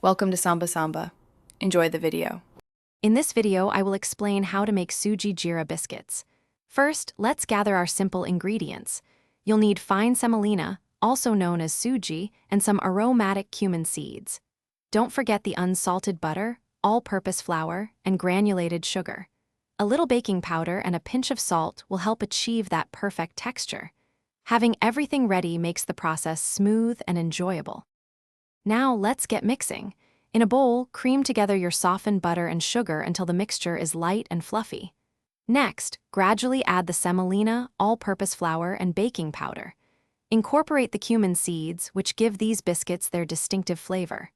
Welcome to Samba Samba. Enjoy the video. In this video, I will explain how to make Suji Jeera Biscuits. First, let's gather our simple ingredients. You'll need fine semolina, also known as suji, and some aromatic cumin seeds. Don't forget the unsalted butter, all-purpose flour, and granulated sugar. A little baking powder and a pinch of salt will help achieve that perfect texture. Having everything ready makes the process smooth and enjoyable. Now let's get mixing. In a bowl, cream together your softened butter and sugar until the mixture is light and fluffy. Next, gradually add the semolina, all-purpose flour, and baking powder. Incorporate the cumin seeds, which give these biscuits their distinctive flavor.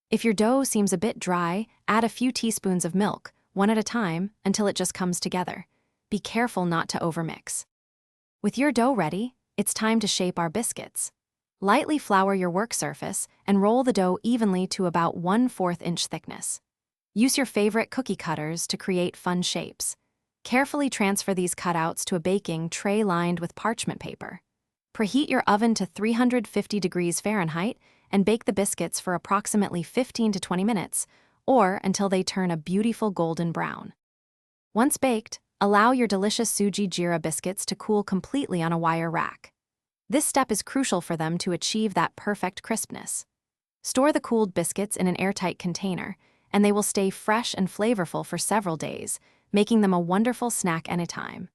If your dough seems a bit dry, add a few teaspoons of milk, one at a time, until it just comes together. Be careful not to overmix. With your dough ready, it's time to shape our biscuits. Lightly flour your work surface and roll the dough evenly to about 1/4 inch thickness. Use your favorite cookie cutters to create fun shapes. Carefully transfer these cutouts to a baking tray lined with parchment paper. Preheat your oven to 350 degrees Fahrenheit and bake the biscuits for approximately 15 to 20 minutes, or until they turn a beautiful golden brown. Once baked, allow your delicious Suji Jeera biscuits to cool completely on a wire rack. This step is crucial for them to achieve that perfect crispness. Store the cooled biscuits in an airtight container, and they will stay fresh and flavorful for several days, making them a wonderful snack anytime.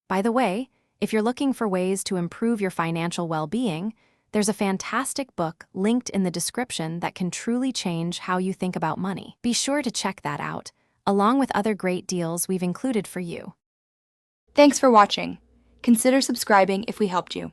By the way, if you're looking for ways to improve your financial well-being, there's a fantastic book linked in the description that can truly change how you think about money. Be sure to check that out, along with other great deals we've included for you. Thanks for watching. Consider subscribing if we helped you.